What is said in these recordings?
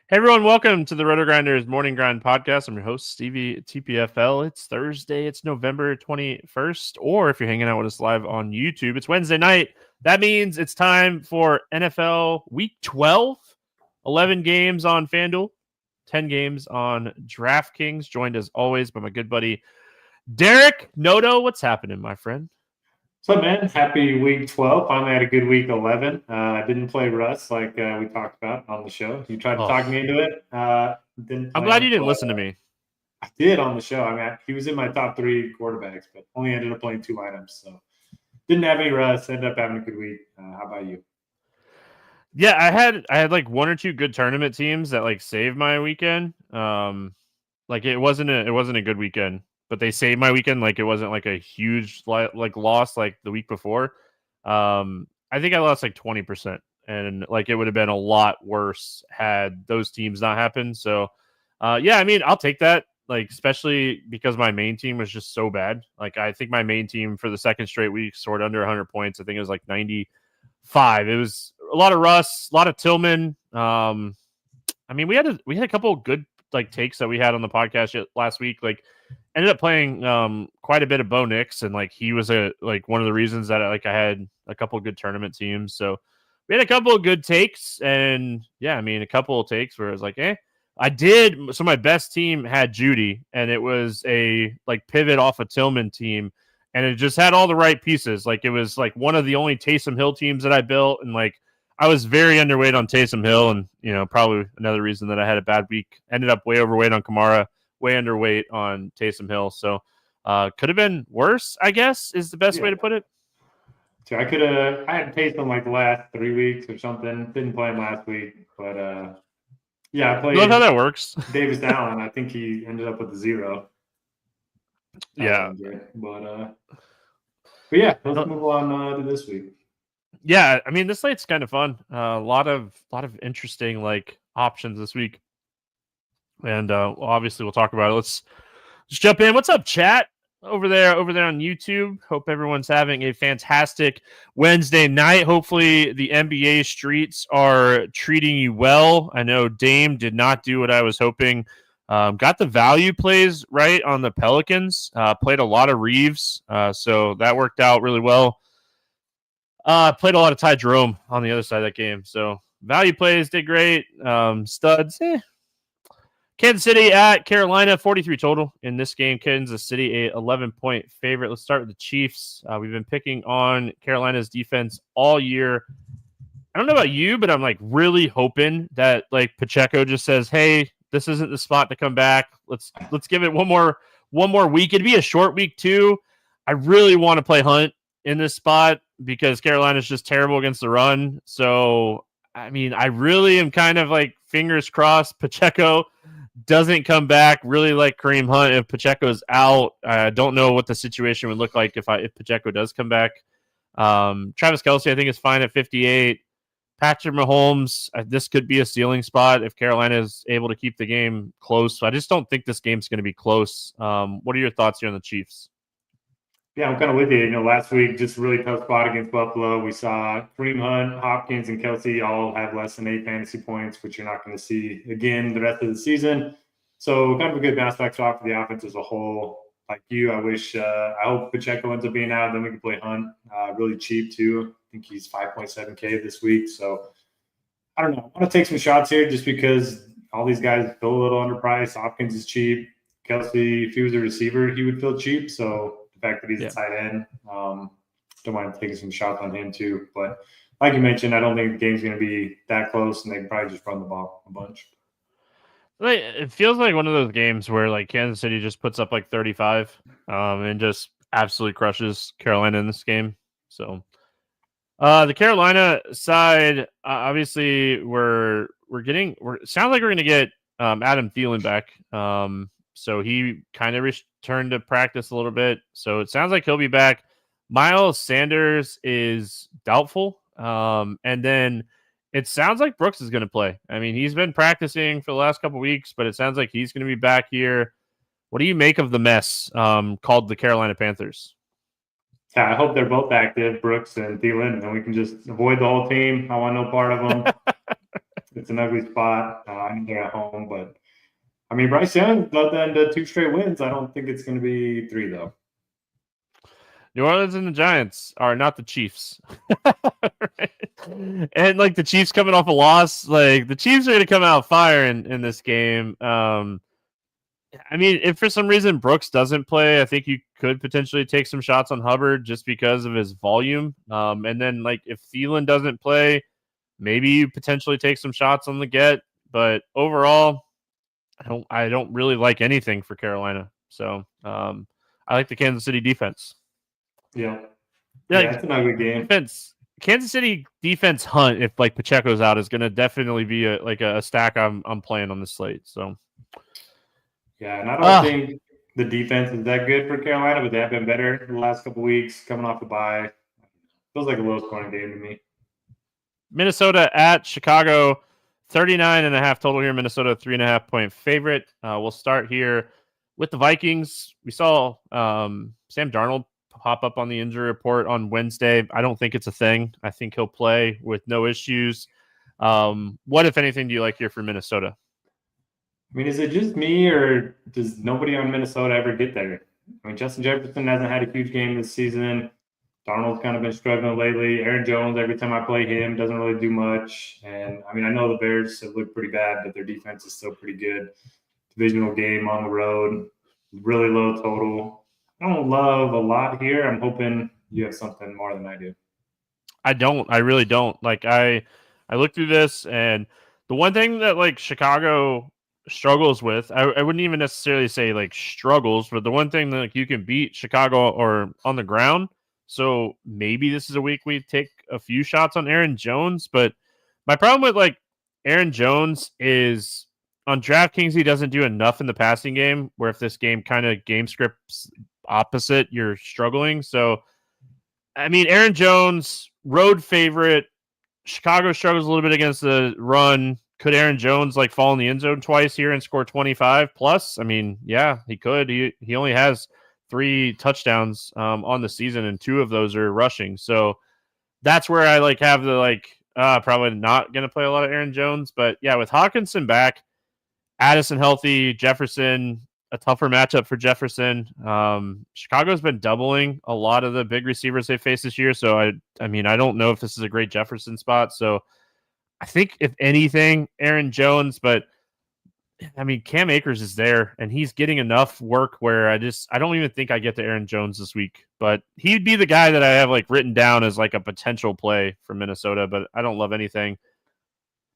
Hey everyone, welcome to the RotoGrinders Morning Grind Podcast. I'm your host, Stevietpfl. It's Thursday, it's November 21st, or if you're hanging out with us live on YouTube, it's Wednesday night. That means it's time for NFL Week 12, 11 games on FanDuel, 10 games on DraftKings, joined as always by my good buddy, Derek Noto. What's happening, my friend? So, man, happy week 12. Finally had a good week 11. I didn't play Russ like we talked about on the show. You tried to talk me into it. Didn't I'm play glad him, you didn't but, listen to me. I did on the show. I mean, he was in my top 3 quarterbacks, but only ended up playing 2 lineups. So, didn't have any Russ. Ended up having a good week. How about you? Yeah, I had like 1 or 2 good tournament teams that like saved my weekend. Like it wasn't a good weekend, but they saved my weekend. Like it wasn't like a huge like loss like the week before. I think I lost like 20%, and like it would have been a lot worse had those teams not happened. So, yeah, I mean, I'll take that. Like especially because my main team was just so bad. Like I think my main team for the second straight week scored under 100 points. I think it was like 95. It was a lot of Russ, a lot of Tillman. I mean, we had a couple of good like takes that we had on the podcast last week. Like, ended up playing quite a bit of Bo Nix, and like he was one of the reasons that I had a couple of good tournament teams. So we had a couple of good takes, and yeah, I mean, a couple of takes where it was like, I did. So my best team had Judy, and it was a like pivot off a Tillman team, and it just had all the right pieces. Like it was like one of the only Taysom Hill teams that I built, and like I was very underweight on Taysom Hill, and probably another reason that I had a bad week. Ended up way overweight on Kamara, way underweight on Taysom Hill. So could have been worse, I guess, is the best way to put it. So I had Taysom like the last 3 weeks or something. Didn't play him last week, but yeah, I played. Love how that works. Davis Allen. I think he ended up with a 0. Yeah, but yeah, let's move on to this week. Yeah, I mean this slate's kind of fun. A lot of interesting like options this week, and obviously we'll talk about it. Let's jump in. What's up, chat over there on YouTube? Hope everyone's having a fantastic Wednesday night. Hopefully the NBA streets are treating you well. I know Dame did not do what I was hoping. Got the value plays right on the Pelicans. Played a lot of Reeves, so that worked out really well. Played a lot of Ty Jerome on the other side of that game. So value plays did great. Studs, Kansas City at Carolina, 43 total in this game. Kansas City, a 11-point favorite. Let's start with the Chiefs. We've been picking on Carolina's defense all year. I don't know about you, but I'm like really hoping that like Pacheco just says, "Hey, this isn't the spot to come back. Let's give it one more week. It'd be a short week too. I really want to play Hunt in this spot because Carolina's just terrible against the run. So, I mean, I really am kind of like fingers crossed Pacheco doesn't come back. Really like Kareem Hunt if Pacheco's out. I don't know what the situation would look like if Pacheco does come back. Travis Kelce, I think, is fine at 58. Patrick Mahomes, this could be a ceiling spot if Carolina is able to keep the game close. So I just don't think this game's going to be close. What are your thoughts here on the Chiefs? Yeah, I'm kind of with you. Last week, just really tough spot against Buffalo. We saw Kareem Hunt, Hopkins, and Kelce all have less than 8 fantasy points, which you're not going to see again the rest of the season. So kind of a good bounce back spot for the offense as a whole. Like you, I hope Pacheco ends up being out. Then we can play Hunt really cheap too. I think he's 5.7K this week. So I don't know. I want to take some shots here just because all these guys feel a little underpriced. Hopkins is cheap. Kelce, if he was a receiver, he would feel cheap. So the fact that he's a tight end, don't mind taking some shots on him too. But like you mentioned, I don't think the game's going to be that close, and they can probably just run the ball a bunch. Like, it feels like one of those games where like Kansas City just puts up like 35 and just absolutely crushes Carolina in this game. So the Carolina side, obviously it sounds like we're going to get Adam Thielen back. So he kind of returned to practice a little bit. So it sounds like he'll be back. Miles Sanders is doubtful. And then it sounds like Brooks is going to play. I mean, he's been practicing for the last couple of weeks, but it sounds like he's going to be back here. What do you make of the mess called the Carolina Panthers? Yeah, I hope they're both active, Brooks and Thielen, and we can just avoid the whole team. I want no part of them. It's an ugly spot. I know they're at home, but I mean, Bryce Young led them to 2 straight wins. I don't think it's going to be 3 though. New Orleans and the Giants are not the Chiefs. Right? And like the Chiefs coming off a loss, like the Chiefs are going to come out firing in this game. I mean, if for some reason Brooks doesn't play, I think you could potentially take some shots on Hubbard just because of his volume. And then like if Thielen doesn't play, maybe you potentially take some shots on the get. But overall, I don't really like anything for Carolina. So I like the Kansas City defense. Yeah, it's an ugly game. Kansas City defense hunt, if like Pacheco's out, is going to definitely be a stack I'm playing on the slate. So yeah, and I don't think the defense is that good for Carolina, but they have been better the last couple weeks coming off the bye. Feels like a low scoring game to me. Minnesota at Chicago, 39.5 total here. Minnesota 3.5 point favorite. We'll start here with the Vikings. We saw Sam Darnold pop up on the injury report on Wednesday. I don't think it's a thing. I think he'll play with no issues. What, if anything, do you like here for Minnesota? I mean, is it just me, or does nobody on Minnesota ever get there? I mean, Justin Jefferson hasn't had a huge game this season. Darnold's kind of been struggling lately. Aaron Jones, every time I play him, doesn't really do much. And, I mean, I know the Bears have looked pretty bad, but their defense is still pretty good. Divisional game on the road, really low total. I don't love a lot here. I'm hoping you have something more than I do. I don't. I really don't. Like, I looked through this, and the one thing that, like, Chicago struggles with, I wouldn't even necessarily say like struggles, but the one thing that like you can beat Chicago or on the ground. So maybe this is a week we take a few shots on Aaron Jones. But my problem with like Aaron Jones is on DraftKings, he doesn't do enough in the passing game, where if this game kind of game scripts opposite, you're struggling. So I mean, Aaron Jones, road favorite. Chicago struggles a little bit against the run. Could Aaron Jones like fall in the end zone twice here and score 25 plus? I mean, yeah, he could. He only has 3 touchdowns on the season, and 2 of those are rushing. So that's where I like have the like probably not going to play a lot of Aaron Jones. But yeah, with Hawkinson back, Addison healthy, Jefferson a tougher matchup for Jefferson. Chicago's been doubling a lot of the big receivers they face this year. So I mean, I don't know if this is a great Jefferson spot. So I think if anything, Aaron Jones, but I mean, Cam Akers is there and he's getting enough work where I don't even think I get to Aaron Jones this week, but he'd be the guy that I have like written down as like a potential play for Minnesota, but I don't love anything.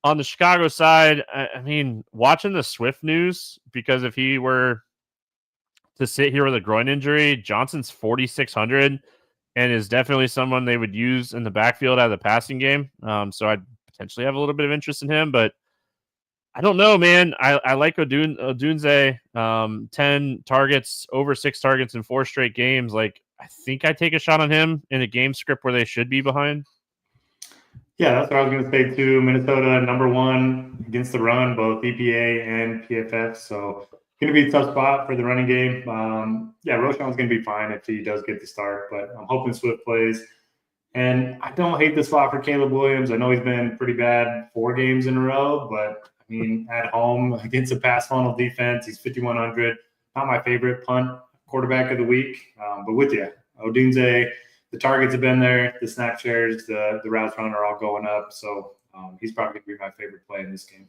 On the Chicago side, I mean, watching the Swift news, because if he were to sit here with a groin injury, Johnson's 4,600 and is definitely someone they would use in the backfield out of the passing game. So I'd potentially have a little bit of interest in him, but I don't know, man. I like Odunze, 10 targets, over 6 targets in 4 straight games. Like, I think I take a shot on him in a game script where they should be behind. Yeah, that's what I was going to say too. Minnesota, number 1 against the run, both EPA and PFF. So going to be a tough spot for the running game. Yeah, Roschon's going to be fine if he does get the start, but I'm hoping Swift plays. And I don't hate the spot for Caleb Williams. I know he's been pretty bad 4 games in a row, but I mean, at home against a pass funnel defense, he's 5,100. Not my favorite punt quarterback of the week, but with you, Odunze, the targets have been there, the snap shares, the routes run are all going up. So he's probably going to be my favorite play in this game.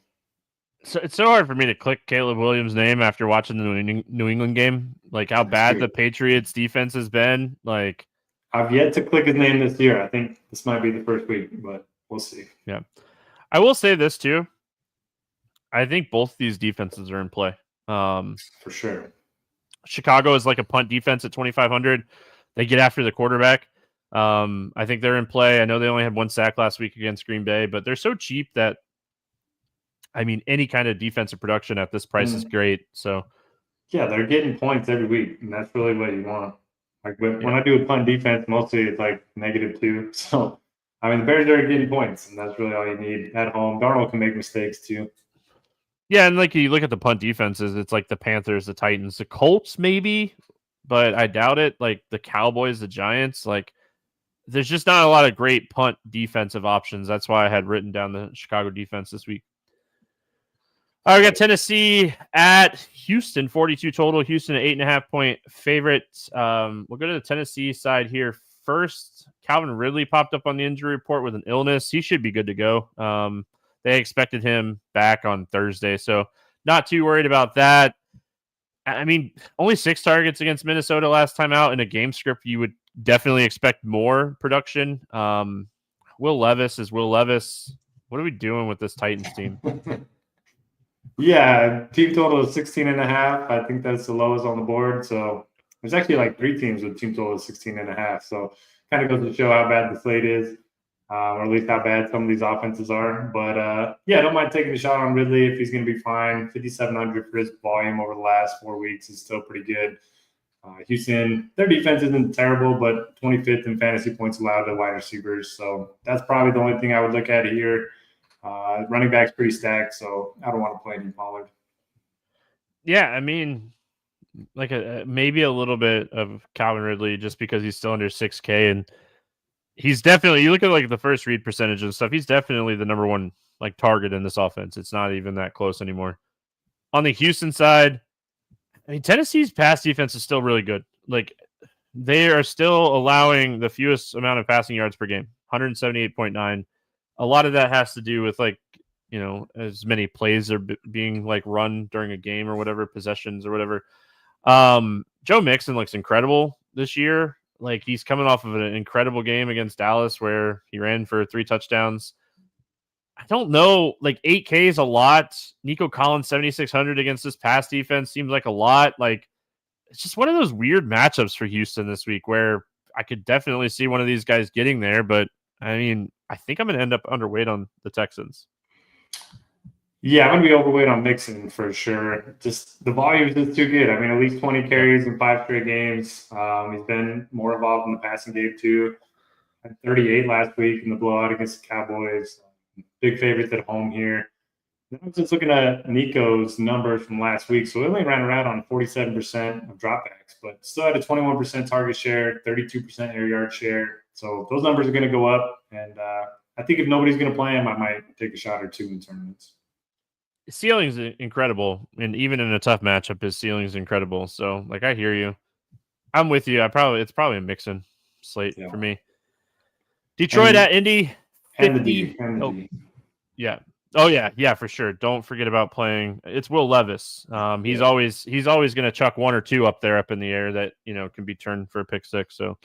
So it's so hard for me to click Caleb Williams' name after watching the New England game, like how bad the Patriots defense has been. Like, I've yet to click his name this year. I think this might be the first week, but we'll see. Yeah. I will say this too. I think both these defenses are in play. For sure. Chicago is like a punt defense at 2,500. They get after the quarterback. I think they're in play. I know they only had 1 sack last week against Green Bay, but they're so cheap that, I mean, any kind of defensive production at this price is great. So, yeah, they're getting points every week, and that's really what you want. Like when I do a punt defense, mostly it's like -2. So, I mean, the Bears are getting points, and that's really all you need at home. Darnold can make mistakes too. Yeah, and like you look at the punt defenses, it's like the Panthers, the Titans, the Colts maybe, but I doubt it. Like the Cowboys, the Giants, like there's just not a lot of great punt defensive options. That's why I had written down the Chicago defense this week. All right, we got Tennessee at Houston, 42 total. Houston, an 8.5-point favorite. We'll go to the Tennessee side here first. Calvin Ridley popped up on the injury report with an illness. He should be good to go. They expected him back on Thursday, so not too worried about that. I mean, only 6 targets against Minnesota last time out. In a game script, you would definitely expect more production. Will Levis is Will Levis. What are we doing with this Titans team? Yeah, team total is 16.5. I think that's the lowest on the board. So there's actually like 3 teams with team total of 16.5. So kind of goes to show how bad the slate is, or at least how bad some of these offenses are. But yeah, I don't mind taking a shot on Ridley if he's going to be fine. 5,700 for his volume over the last 4 weeks is still pretty good. Houston, their defense isn't terrible, but 25th in fantasy points allowed to wide receivers. So that's probably the only thing I would look at here. Running back's pretty stacked, so I don't want to play any Pollard. Yeah, I mean, like maybe a little bit of Calvin Ridley just because he's still under 6K, and he's definitely, you look at like the first read percentage and stuff, he's definitely the number one like target in this offense. It's not even that close anymore. On the Houston side, I mean, Tennessee's pass defense is still really good. Like, they are still allowing the fewest amount of passing yards per game, 178.9. A lot of that has to do with like, you know, as many plays are being like run during a game or whatever, possessions or whatever. Joe Mixon looks incredible this year. Like, he's coming off of an incredible game against Dallas where he ran for 3 touchdowns. I don't know, like 8K is a lot. Nico Collins 7,600 against this pass defense seems like a lot. Like, it's just one of those weird matchups for Houston this week where I could definitely see one of these guys getting there, but I mean, I think I'm going to end up underweight on the Texans. Yeah, I'm going to be overweight on Mixon for sure. Just the volume is just too good. I mean, at least 20 carries in 5 straight games. He's been more involved in the passing game too. Had 38 last week in the blowout against the Cowboys. Big favorites at home here. I was just looking at Nico's numbers from last week. So he only ran around on 47% of dropbacks, but still had a 21% target share, 32% air yard share. So those numbers are going to go up. And I think if nobody's going to play him, I might take a shot or 2 in tournaments. His ceiling's incredible. And even in a tough matchup, his ceiling's incredible. So, like, I hear you. I'm with you. It's probably a Mixon slate for me. Detroit at Indy. 50. Yeah. Oh yeah, for sure. Don't forget about playing. It's Will Levis. He's always going to chuck 1 or 2 up there, up in the air that, you know, can be turned for a pick 6. So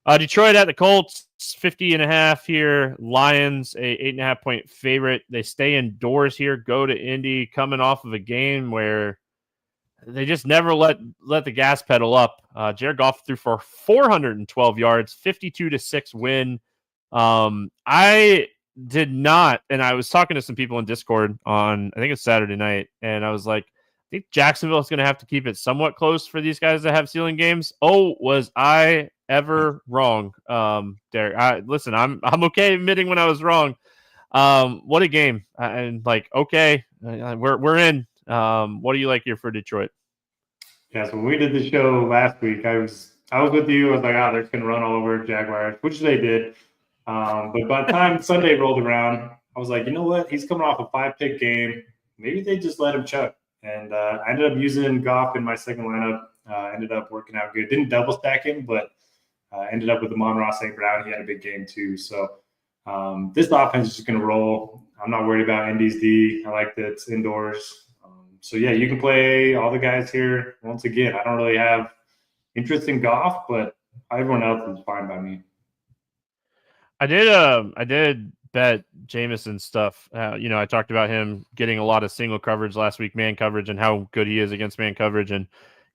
Detroit at the Colts, 50.5 here. Lions, a 8.5-point favorite. They stay indoors here. Go to Indy, coming off of a game where they just never let the gas pedal up. Jared Goff threw for 412 yards, 52-6 win. I did not, and I was talking to some people in Discord on, I think it's Saturday night, and I was like, I think Jacksonville is going to have to keep it somewhat close for these guys that have ceiling games. Oh, was I ever wrong, Derek? Listen, I'm okay admitting when I was wrong. What a game, and like, okay, we're in. What do you like here for Detroit? Yeah, so when we did the show last week, I was with you. I was like, they're just going to run all over Jaguars, which they did. But by the time Sunday rolled around, I was like, you know what? He's coming off a 5-pick game. Maybe they just let him chuck. And I ended up using Goff in my second lineup. Ended up working out good. Didn't double stack him, but ended up with Amon-Ra St. Brown. He had a big game too. So this offense is just going to roll. I'm not worried about Indy's D. I like that it's indoors. So, yeah, you can play all the guys here. Once again, I don't really have interest in Goff, but everyone else is fine by me. I did bet Jameson stuff. I talked about him getting a lot of single coverage last week, man coverage, and how good he is against man coverage. And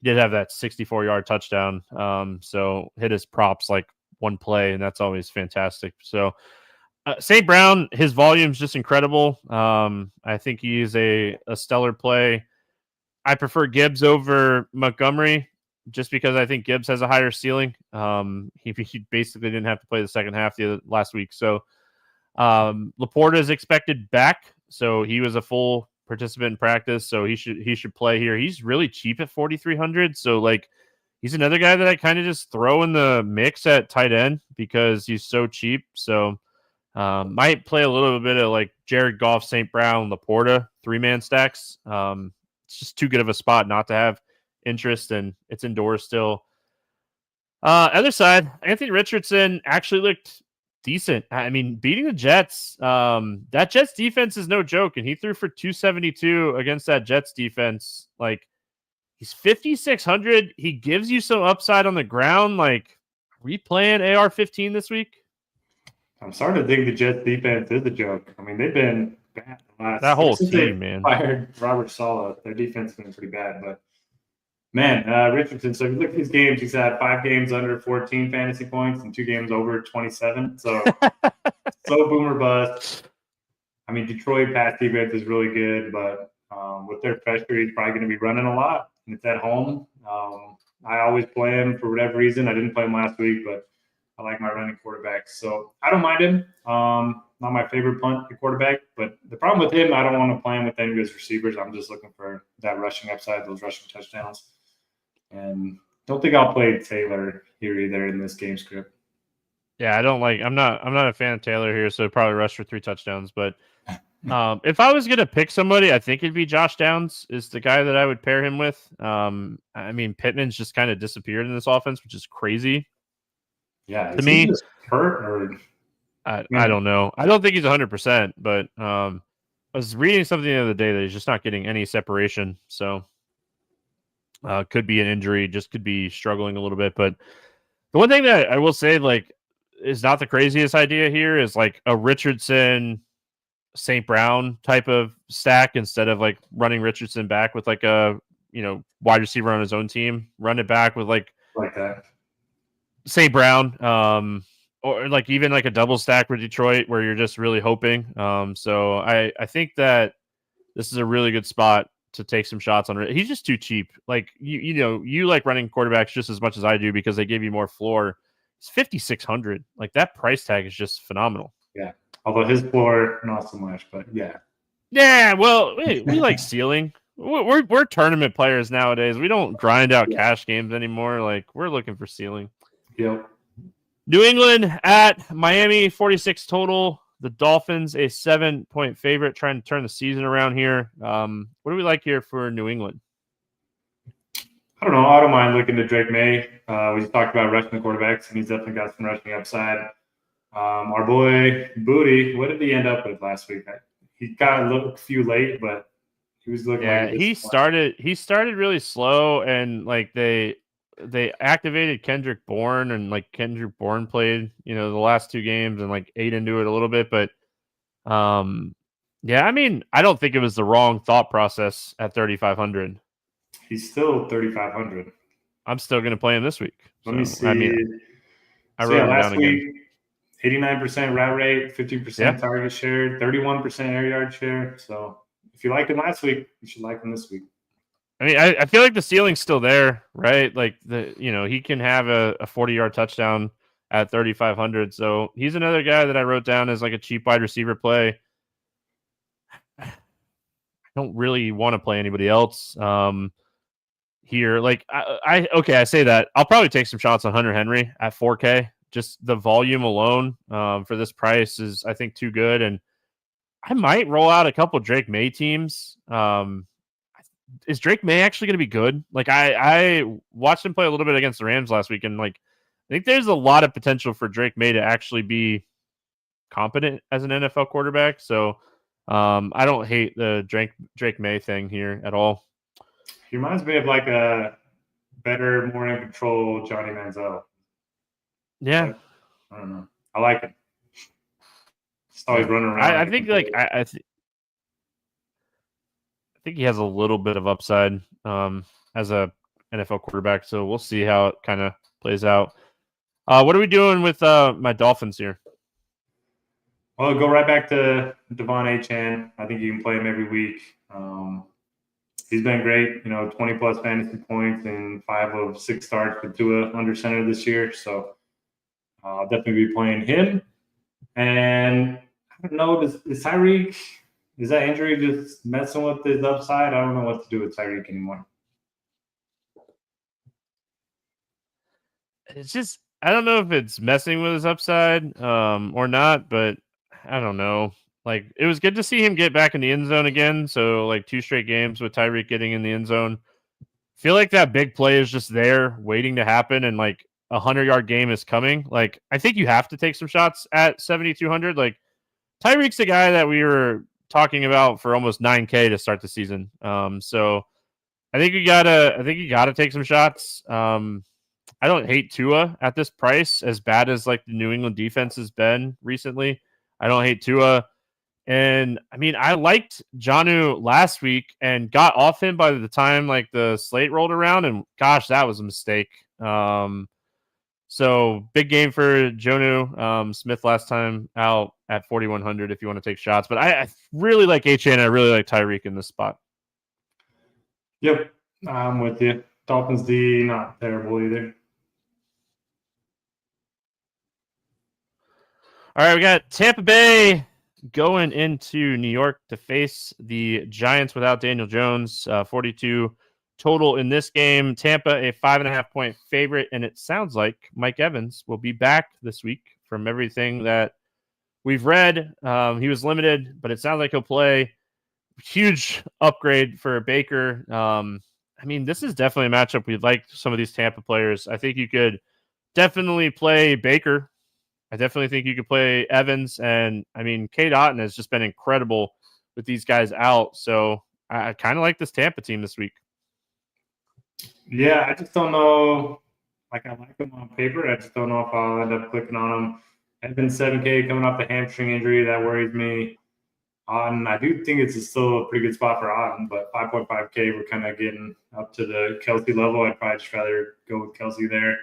he did have that 64-yard touchdown. So hit his props like one play, and that's always fantastic. So St. Brown, his volume's just incredible. I think he's a stellar play. I prefer Gibbs over Montgomery, just because I think Gibbs has a higher ceiling. He basically didn't have to play the second half last week. So Laporta is expected back. So he was a full participant in practice. So he should play here. He's really cheap at 4,300. So like, he's another guy that I kind of just throw in the mix at tight end because he's so cheap. So might play a little bit of like Jared Goff, St. Brown, Laporta, 3-man stacks. It's just too good of a spot not to have interest, and it's indoors still. Other side, Anthony Richardson actually looked decent. I mean, beating the Jets, that Jets defense is no joke, and he threw for 272 against that Jets defense. Like, he's 5,600. He gives you some upside on the ground. Like, are we playing AR-15 this week? I'm starting to think the Jets defense is a joke. I mean, they've been bad the last. That whole team, man. Fired Robert Saleh. Their defense has been pretty bad, but man, Richardson. So if you look at these games, he's had 5 games under 14 fantasy points and 2 games over 27. So so boomer bust. I mean, Detroit pass defense is really good, but with their pressure, he's probably going to be running a lot. And it's at home. I always play him for whatever reason. I didn't play him last week, but I like my running quarterbacks. So I don't mind him. Not my favorite punt at quarterback, but the problem with him, I don't want to play him with any of his receivers. I'm just looking for that rushing upside, those rushing touchdowns. And don't think I'll play Taylor here either in this game script. Yeah, I'm not a fan of Taylor here, so probably rush for 3 touchdowns. But if I was gonna pick somebody, I think it'd be Josh Downs is the guy that I would pair him with. I mean, Pittman's just kind of disappeared in this offense, which is crazy. Yeah, to me, just hurt or I don't know. I don't think he's 100%, but I was reading something the other day that he's just not getting any separation. So could be an injury, just could be struggling a little bit. But the one thing that I will say, like, is not the craziest idea here is like a Richardson, St. Brown type of stack instead of like running Richardson back with like a, wide receiver on his own team, run it back with like that. St. Brown, or like even like a double stack with Detroit where you're just really hoping. So I think that this is a really good spot to take some shots on. He's just too cheap. Like you like running quarterbacks just as much as I do because they give you more floor. It's 5,600. Like that price tag is just phenomenal. Yeah. Although his floor, not so much, but yeah. Yeah. Well, we like ceiling. We're tournament players nowadays. We don't grind out cash games anymore. Like we're looking for ceiling. Yep. New England at Miami, 46 total. The Dolphins, a 7-point favorite, trying to turn the season around here. What do we like here for New England? I don't know. I don't mind looking to Drake May. We just talked about rushing the quarterbacks, and he's definitely got some rushing upside. Our boy Booty, what did he end up with last week? He got a few late, but he was looking. Yeah, he started really slow, and like they activated Kendrick Bourne, and like Kendrick Bourne played, the last 2 games and like ate into it a little bit. But yeah, I mean, I don't think it was the wrong thought process at 3,500. He's still 3,500. I'm still going to play him this week. Let me see. I mean, I wrote him down week, again. 89% route rate, 50% target share, 31% air yard share. So if you liked him last week, you should like him this week. I mean, I feel like the ceiling's still there, right? Like he can have a 40-yard touchdown at 3,500. So he's another guy that I wrote down as like a cheap wide receiver play. I don't really want to play anybody else here. Like I say that I'll probably take some shots on Hunter Henry at 4K. Just the volume alone for this price is, I think, too good. And I might roll out a couple Drake May teams. Is Drake May actually going to be good? Like I watched him play a little bit against the Rams last week, and like I think there's a lot of potential for Drake May to actually be competent as an NFL quarterback. So I don't hate the Drake May thing here at all. He reminds me of like a better, more in control Johnny Manziel. Yeah, I don't know. I like it. Just always running around. I think like I think he has a little bit of upside as a NFL quarterback. So we'll see how it kind of plays out. What are we doing with my Dolphins here? Well, go right back to Devon Achane. I think you can play him every week. He's been great, 20-plus fantasy points and 5 of 6 starts for Tua under center this year. So I'll definitely be playing him. And I don't know, is Tyreek, is that injury just messing with his upside? I don't know what to do with Tyreek anymore. It's just, I don't know if it's messing with his upside or not, but I don't know. Like, it was good to see him get back in the end zone again. So, like, 2 straight games with Tyreek getting in the end zone. Feel like that big play is just there waiting to happen, and like a 100-yard game is coming. Like, I think you have to take some shots at 7,200. Like, Tyreek's a guy that we were talking about for almost 9K to start the season. So I think you gotta take some shots. I don't hate Tua at this price, as bad as like the New England defense has been recently. I don't hate Tua. And I mean, I liked Jonnu last week and got off him by the time like the slate rolled around, and gosh, that was a mistake. So big game for Jonnu Smith last time out at 4,100 if you want to take shots. But I really like HA and I really like Tyreek in this spot. Yep, I'm with you. Dolphins D, not terrible either. All right, we got Tampa Bay going into New York to face the Giants without Daniel Jones. 42 total in this game. Tampa, a 5.5-point favorite, and it sounds like Mike Evans will be back this week from everything that we've read. He was limited, but it sounds like he'll play. Huge upgrade for Baker. I mean, this is definitely a matchup we'd like some of these Tampa players. I think you could definitely play Baker. I definitely think you could play Evans. And, I mean, Cade Otton has just been incredible with these guys out. So I kind of like this Tampa team this week. Yeah, I just don't know. Like, I like them on paper. I just don't know if I'll end up clicking on them. Evans 7K coming off the hamstring injury. That worries me. Otton, I do think it's still a pretty good spot for Otton, but 5.5K, we're kind of getting up to the Kelsey level. I'd probably just rather go with Kelsey there.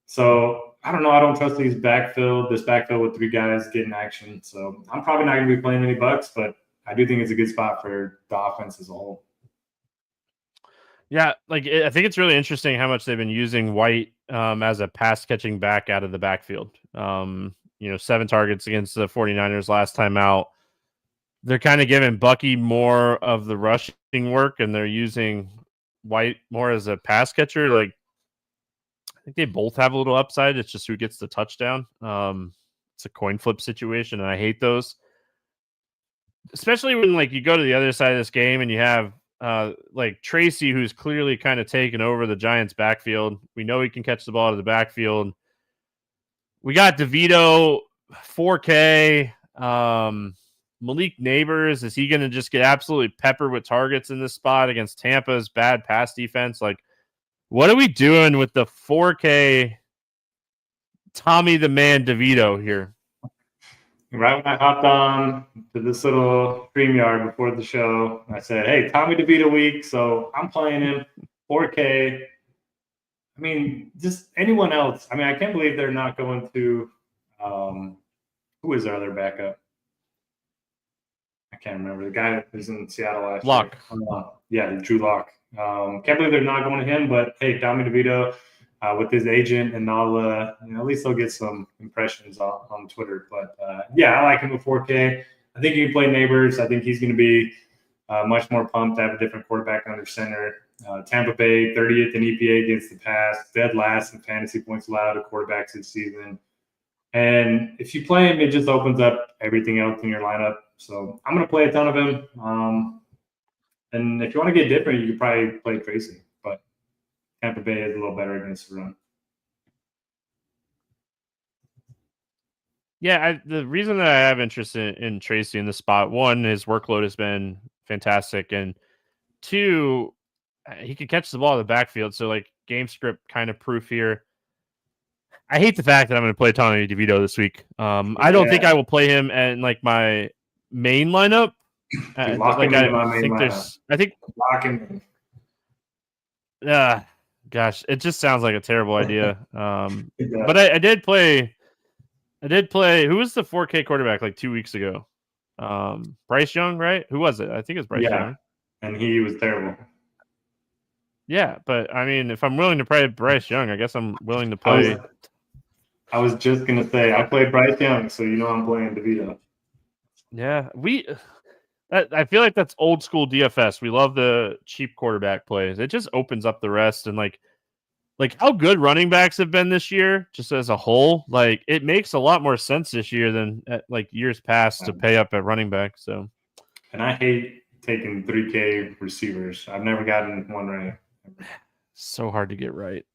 So I don't know. I don't trust this backfield with 3 guys getting action. So I'm probably not going to be playing any Bucks, but I do think it's a good spot for the offense as a whole. Yeah, like I think it's really interesting how much they've been using White as a pass catching back out of the backfield. 7 targets against the 49ers last time out. They're kind of giving Bucky more of the rushing work, and they're using White more as a pass catcher. Like, I think they both have a little upside. It's just who gets the touchdown. It's a coin flip situation, and I hate those. Especially when like you go to the other side of this game and you have like Tracy, who's clearly kind of taken over the Giants' backfield. We know he can catch the ball out of the backfield. We got DeVito, 4K. Malik Neighbors, is he going to just get absolutely peppered with targets in this spot against Tampa's bad pass defense? Like, what are we doing with the 4K Tommy the Man DeVito here? Right when I hopped on to this little StreamYard before the show, I said, hey, Tommy DeVito week, so I'm playing him 4K. I mean, just anyone else. I mean, I can't believe they're not going to who is their other backup? I can't remember. The guy that was in Seattle last Lock. year. Yeah, Drew Lock. Can't believe they're not going to him, but hey, Tommy DeVito with his agent, and I'll at least they'll get some impressions on Twitter. But yeah, I like him with 4K. I think you can play Neighbors. I think he's going to be much more pumped to have a different quarterback under center. Tampa Bay, 30th in EPA against the pass, dead last in fantasy points allowed to quarterbacks this season. And if you play him, it just opens up everything else in your lineup. So I'm going to play a ton of him. And if you want to get different, you could probably play Tracy. But Tampa Bay is a little better against the run. Yeah, the reason that I have interest in Tracy in the spot, one, his workload has been fantastic. And 2, he can catch the ball in the backfield. So, like, game script kind of proof here. I hate the fact that I'm going to play Tommy DeVito this week. I don't think I will play him in like my main lineup. Gosh, it just sounds like a terrible idea. But I did play. Who was the 4K quarterback like 2 weeks ago? Bryce Young, right? Who was it? I think it was Bryce Young. And he was terrible. Yeah, but I mean, if I'm willing to play Bryce Young, I guess I'm willing to play. I was just going to say, I played Bryce Young, so I'm playing DeVito. Yeah, I feel like that's old school DFS. We love the cheap quarterback plays. It just opens up the rest. And like, like how good running backs have been this year, just as a whole, like it makes a lot more sense this year than at, like years past to pay up at running back. So, and I hate taking 3K receivers. I've never gotten one right. So hard to get right.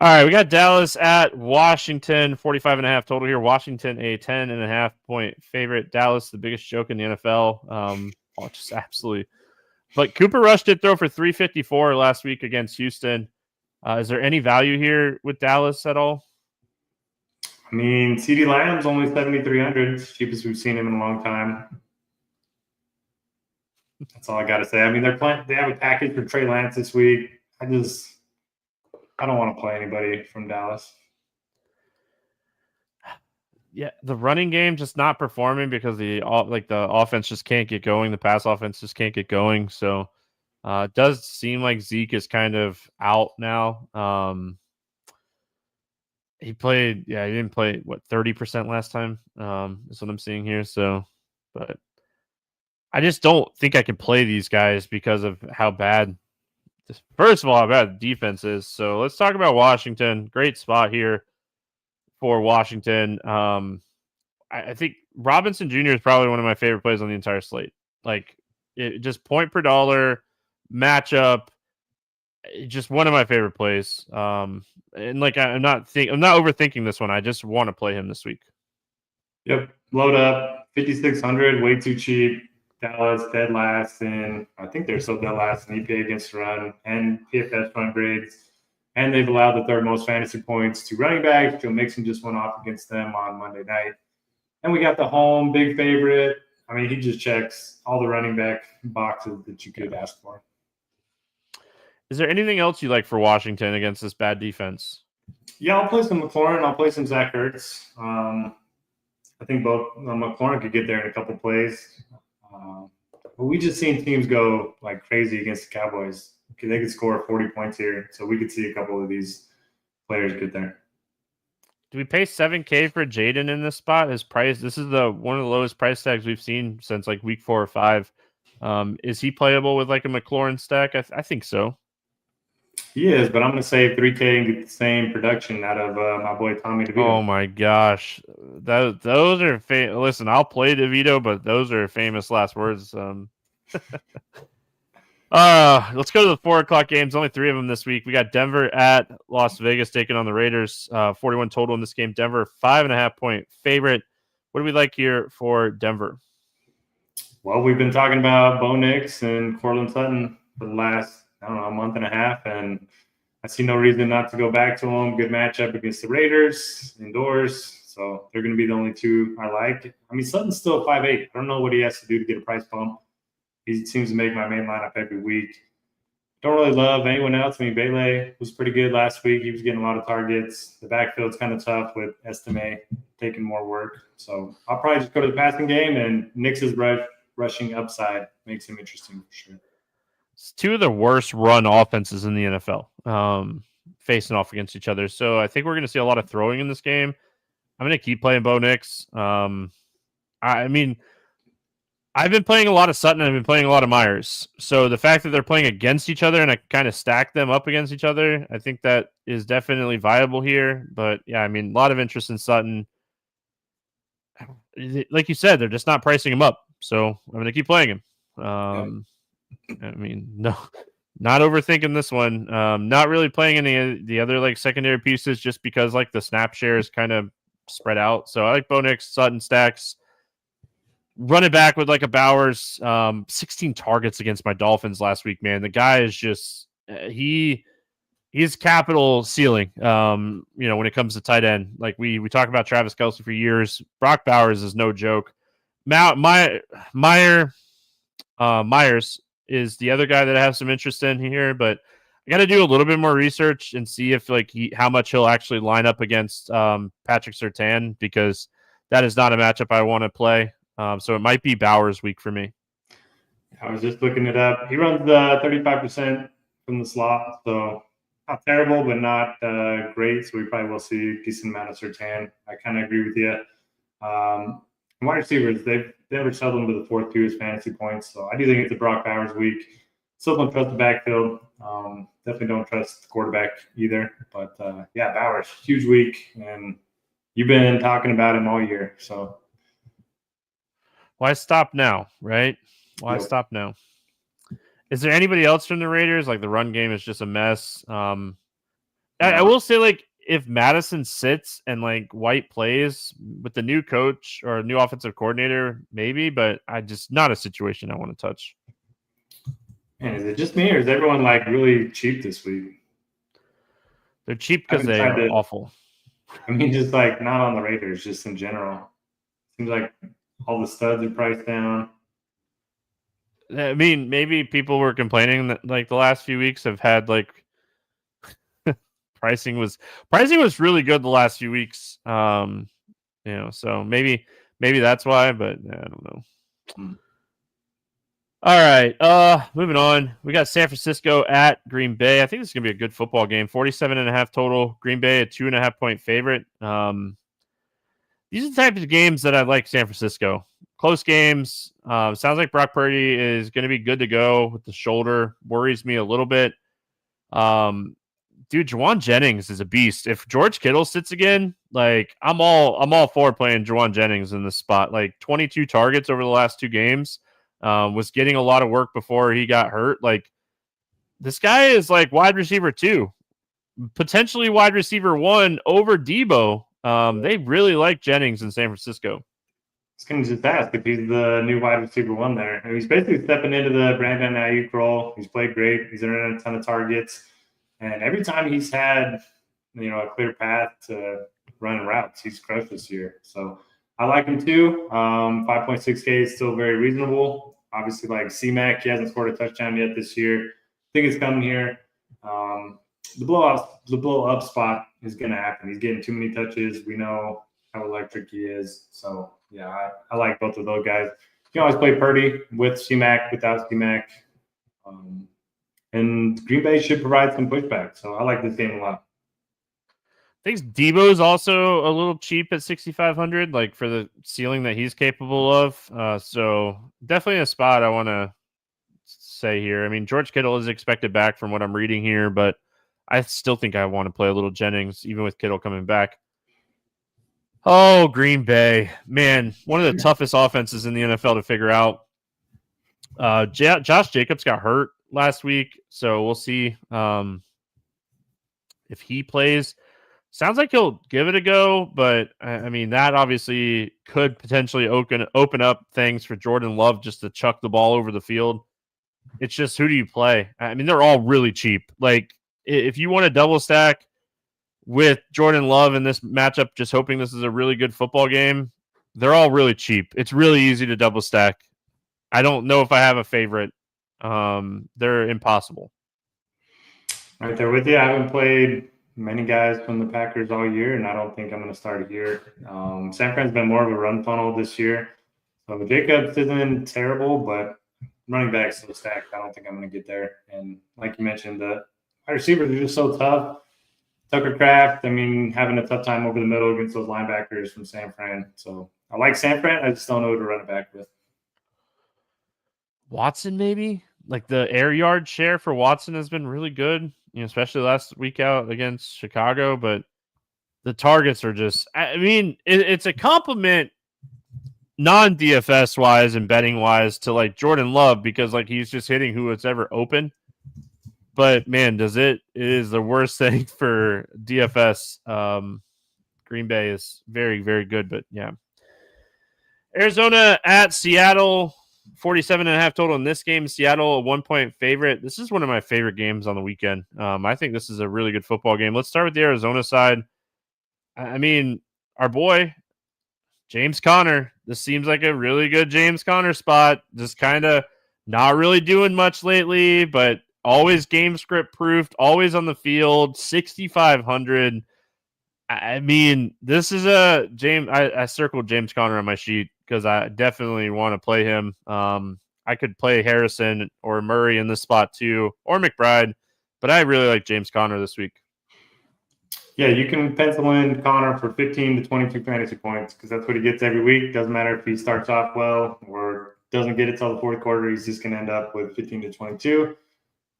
All right, we got Dallas at Washington, 45.5 total here. Washington, a 10.5 point favorite. Dallas, the biggest joke in the NFL. Just absolutely. But Cooper Rush did throw for 354 last week against Houston. Is there any value here with Dallas at all? I mean, CeeDee Lamb's only 7,300, cheapest we've seen him in a long time. That's all I got to say. I mean, they have a package for Trey Lance this week. I don't want to play anybody from Dallas. Yeah, the running game just not performing because the offense just can't get going. The pass offense just can't get going. So it does seem like Zeke is kind of out now. He didn't play 30% last time. Is what I'm seeing here. So, but I just don't think I can play these guys because of how bad. First of all, how bad the defense is. So let's talk about Washington. Great spot here for Washington. I think Robinson Jr. is probably one of my favorite plays on the entire slate. Like, just point per dollar matchup. Just one of my favorite plays. And like, I'm not overthinking this one. I just want to play him this week. Yep, load up 5,600, way too cheap. Dallas dead last, and I think they're still dead last in EPA against the run and PFS run grades. And they've allowed the third most fantasy points to running backs. Joe Mixon just went off against them on Monday night. And we got the home big favorite. I mean, he just checks all the running back boxes that you could ask for. Is there anything else you like for Washington against this bad defense? Yeah, I'll play some McLaurin. I'll play some Zach Ertz. I think both McLaurin could get there in a couple plays. But we just seen teams go like crazy against the Cowboys. Okay, they could score 40 points here, so we could see a couple of these players get there. Do we pay $7K for Jaden in this spot? His price. This is one of the lowest price tags we've seen since like week 4 or 5. Is he playable with like a McLaurin stack? I think so. He is, but I'm going to save 3K and get the same production out of my boy Tommy DeVito. Oh my gosh, those are listen. I'll play DeVito, but those are famous last words. Let's go to the 4:00 games. Only 3 of them this week. We got Denver at Las Vegas taking on the Raiders. 41 total in this game. Denver 5.5 point favorite. What do we like here for Denver? Well, we've been talking about Bo Nix and Cortland Sutton for the last, a month and a half, and I see no reason not to go back to them. Good matchup against the Raiders indoors, so they're going to be the only 2 I like. I mean, Sutton's still 5'8". I don't know what he has to do to get a price bump. He seems to make my main lineup every week. Don't really love anyone else. I mean, Bailey was pretty good last week. He was getting a lot of targets. The backfield's kind of tough with Estime taking more work. So I'll probably just go to the passing game, and Nix's rushing upside makes him interesting for sure. It's 2 of the worst run offenses in the NFL facing off against each other. So I think we're going to see a lot of throwing in this game. I'm going to keep playing Bo Nix. I mean, I've been playing a lot of Sutton and I've been playing a lot of Myers. So the fact that they're playing against each other and I kind of stack them up against each other, I think that is definitely viable here. But yeah, I mean, a lot of interest in Sutton. Like you said, they're just not pricing him up. So I'm going to keep playing him. I mean, no, not overthinking this one. Not really playing any of the other like secondary pieces just because like the snap share is kind of spread out. So I like Bo Nix, Sutton stacks. Run it back with like a Bowers. 16 targets against my Dolphins last week, man. The guy is just he's capital ceiling. When it comes to tight end, like we talk about Travis Kelce for years. Brock Bowers is no joke. Myers is the other guy that I have some interest in here, but I got to do a little bit more research and see if like how much he'll actually line up against Patrick Surtain, because that is not a matchup I want to play. So it might be Bowers week for me. I was just looking it up. He runs 35% from the slot, so not terrible, but not great. So we probably will see a decent amount of Surtain. I kind of agree with you. Wide receivers, they've never settled into the 4th fewest fantasy points. So I do think it's a Brock Bowers week. still don't trust the backfield. Definitely don't trust the quarterback either. But yeah, Bowers, huge week, and you've been talking about him all year. So why stop now, right? Why yep. stop now? Is there anybody else from the Raiders? Like the run game is just a mess. I will say, like, if Madison sits and like White plays with the new coach or new offensive coordinator, maybe, but I just not a situation I want to touch. Man, is it just me or is everyone like really cheap this week? They're cheap because they are awful. I mean, just like not on the Raiders, just in general. Seems like all the studs are priced down. I mean, maybe people were complaining that like the last few weeks have had like pricing was really good the last few weeks. So maybe that's why, but I don't know. All right, moving on. We got San Francisco at Green Bay. I think this is gonna be a good football game. 47.5 total. Green Bay a 2.5 point favorite. These are the types of games that I like. San Francisco close games. Sounds like Brock Purdy is going to be good to go with the shoulder. Worries me a little bit. Dude, Juwan Jennings is a beast. If George Kittle sits again, like I'm all for playing Juwan Jennings in this spot. Like 22 targets over the last 2 games. Was getting a lot of work before he got hurt. Like this guy is like wide receiver 2, potentially wide receiver 1 over Debo. They really like Jennings in San Francisco. I was going to just ask if he's the new wide receiver 1 there. He's basically stepping into the Brandon Ayuk role. He's played great. He's earned a ton of targets. And every time he's had, a clear path to run routes, he's crushed this year. So I like him too. 5.6K is still very reasonable. Obviously, like C-Mac, he hasn't scored a touchdown yet this year. I think it's coming here. The blow up spot is going to happen. He's getting too many touches. We know how electric he is. So, yeah, I like both of those guys. You can always play Purdy with C-Mac, without C-Mac. And Green Bay should provide some pushback. So I like this game a lot. I think Debo is also a little cheap at 6,500, like for the ceiling that he's capable of. So definitely a spot I want to say here. I mean, George Kittle is expected back from what I'm reading here, but I still think I want to play a little Jennings, even with Kittle coming back. Oh, Green Bay. Man, one of the toughest offenses in the NFL to figure out. Josh Jacobs got hurt last week, so we'll see if he plays. Sounds like he'll give it a go, but I mean, that obviously could potentially open up things for Jordan Love just to chuck the ball over the field. It's just, who do you play? I mean, they're all really cheap. Like, if you want to double stack with Jordan Love in this matchup, just hoping this is a really good football game, they're all really cheap. It's really easy to double stack. I don't know if I have a favorite. They're impossible. Right there with you. I haven't played many guys from the Packers all year, and I don't think I'm going to start here. San Fran's been more of a run funnel this year. So Jacobs isn't terrible, but running back's so stacked, I don't think I'm going to get there. And like you mentioned, the wide receivers are just so tough. Tucker Kraft, I mean, having a tough time over the middle against those linebackers from San Fran. So I like San Fran. I just don't know who to run it back with. Watson, maybe? Like the air yard share for Watson has been really good, especially last week out against Chicago. But the targets are just, I mean, it's a compliment non-DFS wise and betting wise to like Jordan Love, because like he's just hitting who it's ever open. But man, it is the worst thing for DFS. Green Bay is very, very good, but yeah. Arizona at Seattle, 47.5 total in this game. Seattle, a 1-point favorite. This is one of my favorite games on the weekend. I think this is a really good football game. Let's start with the Arizona side. I mean, our boy, James Conner. This seems like a really good James Conner spot. Just kind of not really doing much lately, but always game script proofed, always on the field, 6,500. I mean, this is a James. I circled James Conner on my sheet because I definitely want to play him. I could play Harrison or Murray in this spot too, or McBride, but I really like James Conner this week. Yeah, you can pencil in Conner for 15 to 22 fantasy points because that's what he gets every week. Doesn't matter if he starts off well or doesn't get it till the fourth quarter. He's just going to end up with 15 to 22.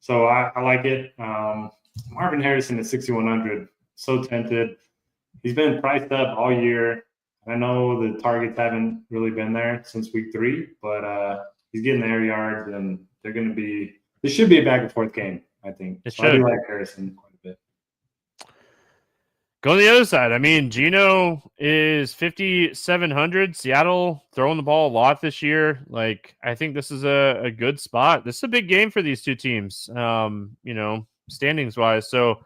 So I like it. Marvin Harrison at 6,100. So tempted. He's been priced up all year. I know the targets haven't really been there since week 3, but he's getting the air yards, and they're going to be. This should be a back and forth game, I think. It so I should. do like Harrison quite a bit. Go on the other side. I mean, Geno is 5,700. Seattle throwing the ball a lot this year. Like, I think this is a good spot. This is a big game for these two teams, standings wise. So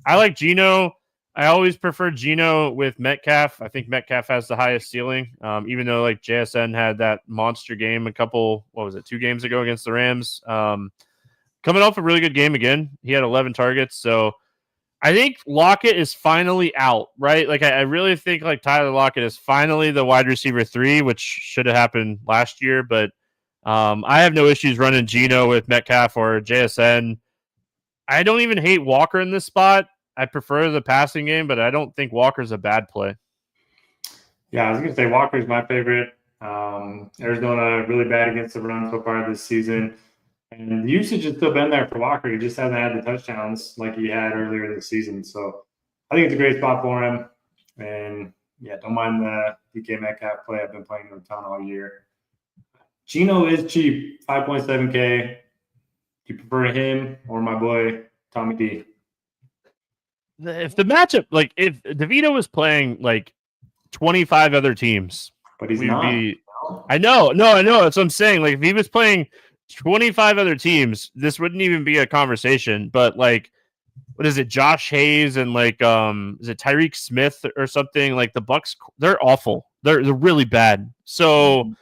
I like Geno. I always prefer Geno with Metcalf. I think Metcalf has the highest ceiling, even though like JSN had that monster game 2 games ago against the Rams. Coming off a really good game again. He had 11 targets. So I think Lockett is finally out, right? Like I really think like Tyler Lockett is finally the wide receiver 3, which should have happened last year. But I have no issues running Geno with Metcalf or JSN. I don't even hate Walker in this spot. I prefer the passing game, but I don't think Walker's a bad play. Yeah, I was going to say Walker's my favorite. Arizona really bad against the run so far this season. And the usage has still been there for Walker. He just hasn't had the touchdowns like he had earlier in the season. So I think it's a great spot for him. And, yeah, don't mind the DK Metcalf play. I've been playing him a ton all year. Geno is cheap, 5.7K. Do you prefer him or my boy Tommy D? If the matchup, like if DeVito was playing like 25 other teams, but he's not. I know. That's what I'm saying. Like if he was playing 25 other teams, this wouldn't even be a conversation. But like, what is it? Josh Hayes and like, is it Tyreek Smith or something? Like the Bucks, they're awful. They're really bad. So,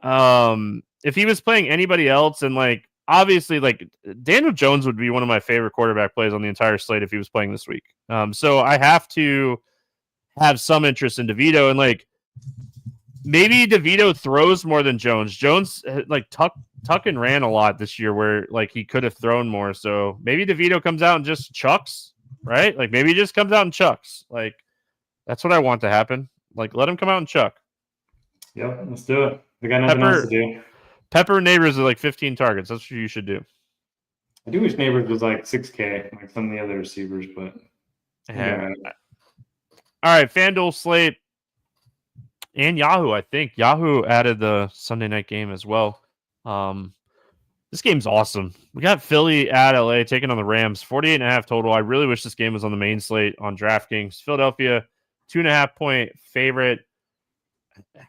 if he was playing anybody else and like, obviously, like Daniel Jones would be one of my favorite quarterback plays on the entire slate if he was playing this week. So I have to have some interest in DeVito, and like maybe DeVito throws more than Jones. Jones like tuck and ran a lot this year where like he could have thrown more. So maybe DeVito comes out and just chucks, right? Like maybe he just comes out and chucks. Like that's what I want to happen. Like let him come out and chuck. Yep, let's do it. We got nothing else to do. Pepper Neighbors are like 15 targets. That's what you should do. I do wish Neighbors was like 6K, like some of the other receivers, but yeah. All right, FanDuel slate and Yahoo. I think Yahoo added the Sunday night game as well. This game's awesome. We got Philly at LA taking on the Rams, 48.5 total. I really wish this game was on the main slate on DraftKings. Philadelphia, 2.5-point favorite.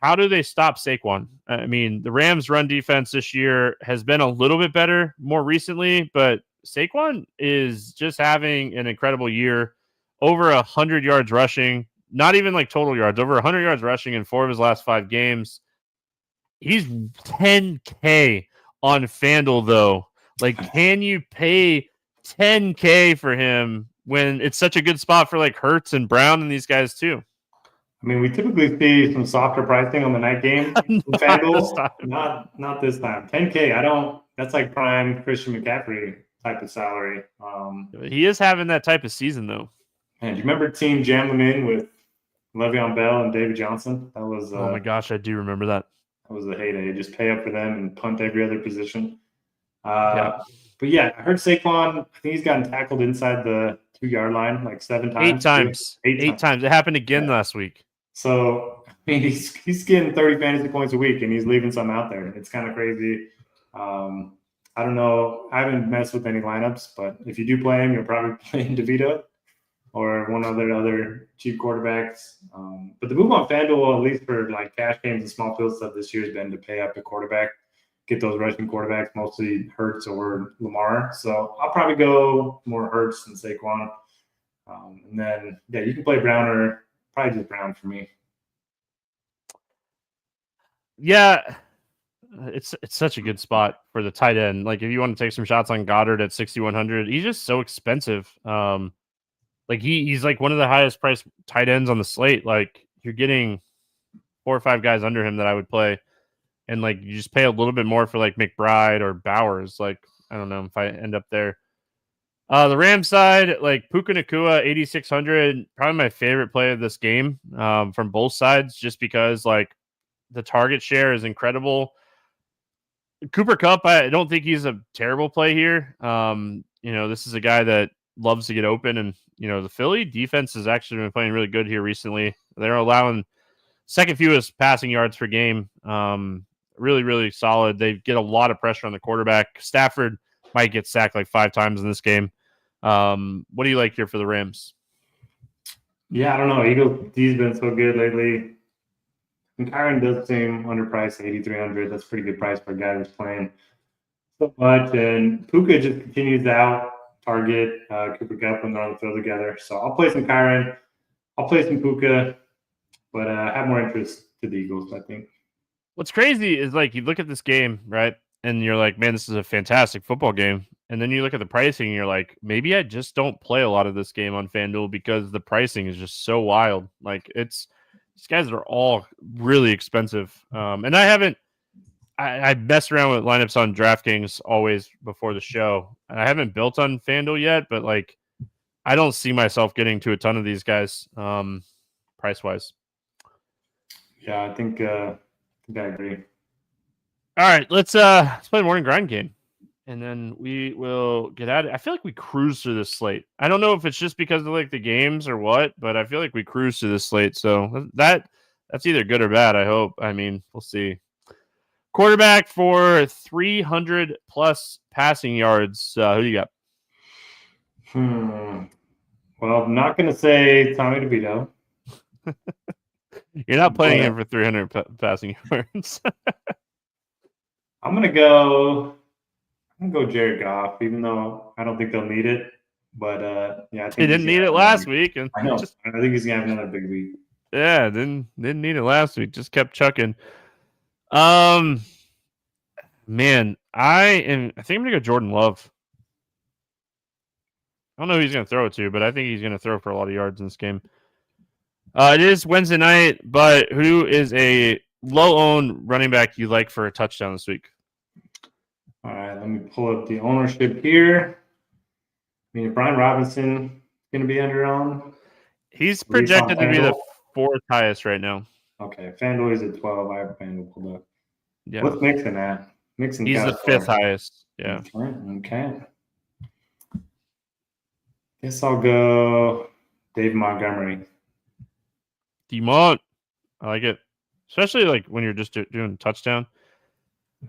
How do they stop Saquon? I mean, the Rams' run defense this year has been a little bit better more recently, but Saquon is just having an incredible year. Over 100 yards rushing, not even like total yards, over 100 yards rushing in 4 of his last 5 games. He's 10K on FanDuel, though. Like, can you pay 10K for him when it's such a good spot for like Hurts and Brown and these guys too? I mean, we typically see some softer pricing on the night game. Not this time. 10K. That's like prime Christian McCaffrey type of salary. He is having that type of season though. And do you remember Team Jam them in with Le'Veon Bell and David Johnson? That was oh my gosh, I do remember that. That was the heyday. Just pay up for them and punt every other position. But yeah, I heard Saquon. I think he's gotten tackled inside the 2-yard line like 7 times. 8 times. It happened again last week. So I mean, he's getting 30 fantasy points a week, and he's leaving some out there. It's kind of crazy. I don't know. I haven't messed with any lineups, but if you do play him, you're probably playing DeVito or one of the other cheap quarterbacks. But the move on FanDuel, at least for like cash games and small field stuff this year, has been to pay up the quarterback, get those rushing quarterbacks, mostly Hurts or Lamar. So I'll probably go more Hurts than Saquon. And then, yeah, you can play Brown or probably just Brown for me. Yeah, it's such a good spot for the tight end. Like if you want to take some shots on Goddard at 6,100, he's just so expensive. Like he's like one of the highest priced tight ends on the slate. Like you're getting 4 or 5 guys under him that I would play, and like you just pay a little bit more for like McBride or Bowers. Like I don't know if I end up there. The Rams side, like Puka Nacua, 8,600, probably my favorite play of this game from both sides, just because like the target share is incredible. Cooper Kupp, I don't think he's a terrible play here. This is a guy that loves to get open, and the Philly defense has actually been playing really good here recently. They're allowing second fewest passing yards per game. Really, really solid. They get a lot of pressure on the quarterback. Stafford might get sacked like 5 times in this game. What do you like here for the Rams? Yeah, I don't know. Eagles D's been so good lately. And Kyron does seem underpriced, 8,300. That's a pretty good price for a guy who's playing so much. And Puka just continues to out target Cooper Kupp when they're on the field together. So I'll play some Kyron. I'll play some Puka, but I have more interest to the Eagles, I think. What's crazy is like you look at this game, right? And you're like, man, this is a fantastic football game. And then you look at the pricing and you're like, maybe I just don't play a lot of this game on FanDuel because the pricing is just so wild. Like these guys are all really expensive. And I messed around with lineups on DraftKings always before the show. And I haven't built on FanDuel yet, but like I don't see myself getting to a ton of these guys price wise. Yeah, I think I agree. All right, let's play the morning grind game, and then we will get at it. I feel like we cruise through this slate. I don't know if it's just because of like the games or what, but I feel like we cruise through this slate. So that's either good or bad. I hope. I mean, we'll see. Quarterback for 300 plus passing yards. Who do you got? Well, I'm not going to say Tommy DeVito. You're not playing him for 300 passing yards. I'm gonna go Jared Goff, even though I don't think they'll need it. But yeah, I think he didn't need it last week, and I know. I think he's gonna have another big week. Yeah, didn't need it last week. Just kept chucking. Man, I think I'm gonna go Jordan Love. I don't know who he's gonna throw it to, but I think he's gonna throw for a lot of yards in this game. It is Wednesday night, but who is a low-owned running back you like for a touchdown this week? All right, let me pull up the ownership here. I mean, Brian Robinson is going to be under-owned. He's projected to be the 4th highest right now. Okay, FanDuel is at 12. I have FanDuel pulled up. Yeah. What's Mixon at? Mixon. He's the 5th highest. Yeah. Okay. Guess I'll go Dave Montgomery. Demont. I like it. Especially like when you're just doing touchdown.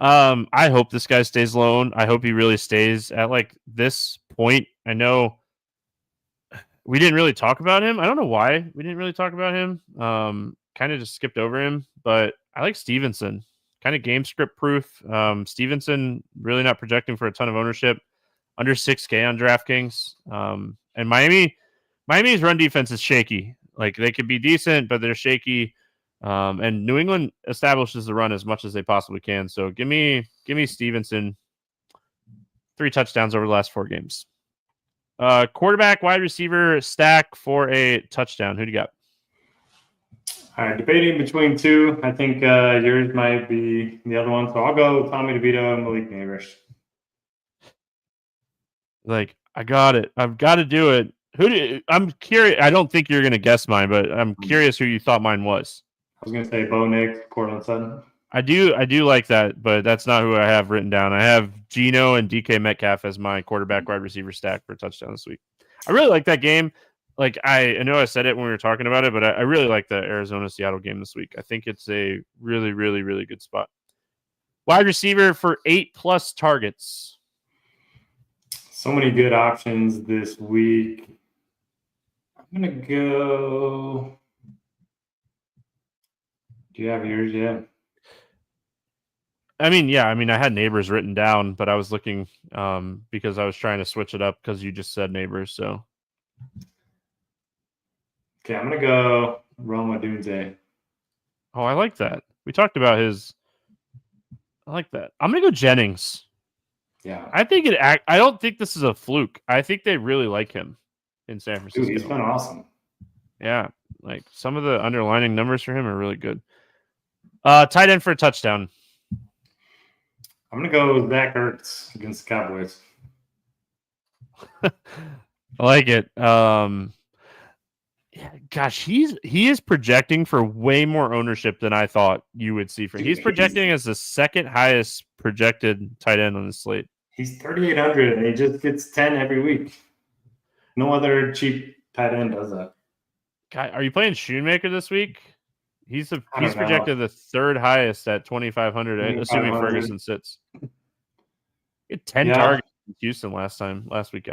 I hope this guy stays low. I hope he really stays at like this point. I know we didn't really talk about him. I don't know why we didn't really talk about him. Kind of just skipped over him, but I like Stevenson. Kind of game script proof. Stevenson really not projecting for a ton of ownership. Under 6K on DraftKings. And Miami's run defense is shaky. Like they could be decent, but they're shaky. And New England establishes the run as much as they possibly can. So give me Stevenson. 3 touchdowns over the last 4 games. Quarterback, wide receiver, stack for a touchdown. Who do you got? All right, debating between 2. I think yours might be the other one. So I'll go Tommy DeVito and Malik Neighbors. Like, I got it. I've got to do it. I'm curious. I don't think you're going to guess mine, but I'm curious who you thought mine was. I was going to say Bo Nix, Cortland Sutton. I do like that, but that's not who I have written down. I have Geno and DK Metcalf as my quarterback wide receiver stack for a touchdown this week. I really like that game. Like I know I said it when we were talking about it, but I really like the Arizona-Seattle game this week. I think it's a really, really, really good spot. Wide receiver for 8+ targets. So many good options this week. I'm going to go. Do you have yours yet? I had Neighbors written down, but I was looking because I was trying to switch it up because you just said Neighbors. So, okay, I'm going to go Roma Dunze. Oh, I like that. We talked about his. I like that. I'm going to go Jennings. Yeah. I don't think this is a fluke. I think they really like him in San Francisco. Dude, he's been awesome. Yeah. Like some of the underlining numbers for him are really good. Tight end for a touchdown. I'm going to go Zach Ertz against the Cowboys. I like it. Gosh, he is projecting for way more ownership than I thought you would see. He's projecting as the second highest projected tight end on the slate. He's 3,800, and he just gets 10 every week. No other cheap tight end does that. God, are you playing Shoemaker this week? He's projected the third highest at 2,500, assuming Ferguson sits. He had 10 targets in Houston last week.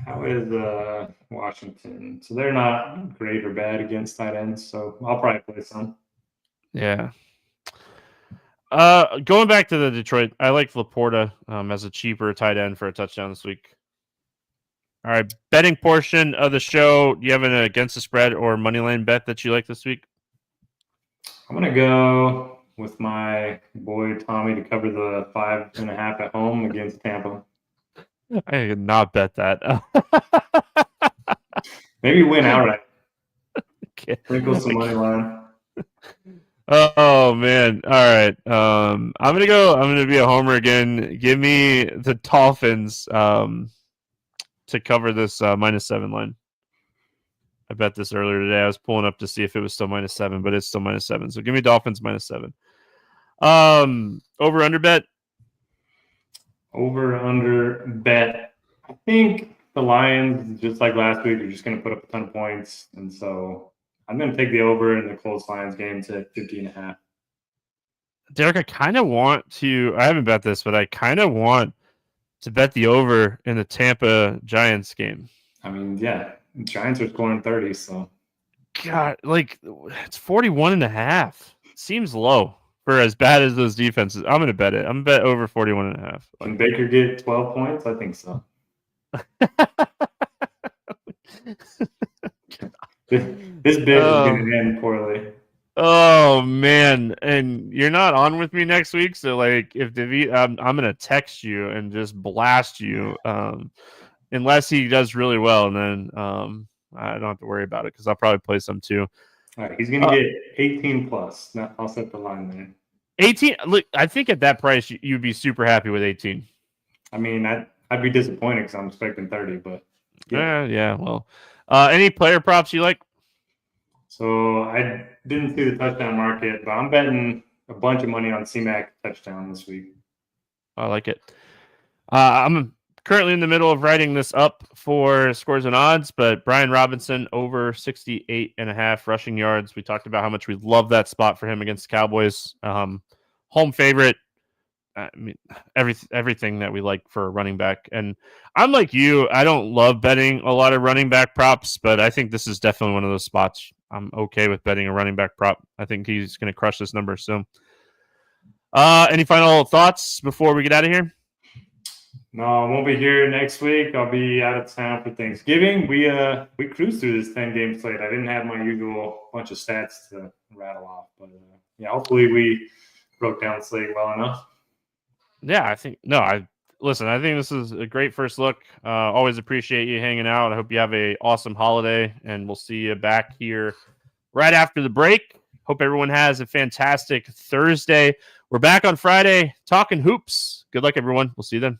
How is Washington? So they're not great or bad against tight ends, so I'll probably play some. Yeah. Going back to the Detroit, I like Laporta as a cheaper tight end for a touchdown this week. All right, betting portion of the show. Do you have an against the spread or money line bet that you like this week? I'm gonna go with my boy Tommy to cover the 5.5 at home against Tampa. I could not bet that. Maybe win outright. Sprinkle some money line. Oh man! All right, I'm gonna be a homer again. Give me the Dolphins to cover this -7 line. I bet this earlier today. I was pulling up to see if it was still -7, but it's still -7. So give me Dolphins -7. Over under bet. Over under bet. I think the Lions, just like last week, are just going to put up a ton of points, and so I'm going to take the over in the Colts Lions game to 50.5. Derek, I kind of want to. I haven't bet this, but I kind of want to bet the over in the Tampa Giants game. I mean, yeah, the Giants are scoring 30, so. God, it's 41.5. Seems low for as bad as those defenses. I'm going to bet it. I'm going to bet over 41.5. Can Baker get 12 points? I think so. This bid is going to end poorly. Oh man, and you're not on with me next week, so if I'm gonna text you and just blast you, unless he does really well, and then I don't have to worry about it because I'll probably play some too. All right, he's gonna get 18 plus. Now, I'll set the line there. 18. Look, I think at that price you'd be super happy with 18. I mean, I'd be disappointed because I'm expecting 30, but yeah. Well, any player props you like? So I didn't see the touchdown market, but I'm betting a bunch of money on C-Mac touchdown this week. I like it. I'm currently in the middle of writing this up for scores and odds, but Brian Robinson over 68.5 rushing yards. We talked about how much we love that spot for him against the Cowboys. Home favorite. I mean, everything that we like for a running back. And I'm like you. I don't love betting a lot of running back props, but I think this is definitely one of those spots I'm okay with betting a running back prop. I think he's going to crush this number. So any final thoughts before we get out of here? No, I won't be here next week. I'll be out of town for Thanksgiving. We cruised through this 10-game slate. I didn't have my usual bunch of stats to rattle off, but hopefully we broke down the slate well enough. Yeah, I think I think this is a great first look. Always appreciate you hanging out. I hope you have a awesome holiday, and we'll see you back here right after the break. Hope everyone has a fantastic Thursday. We're back on Friday talking hoops. Good luck, everyone. We'll see you then.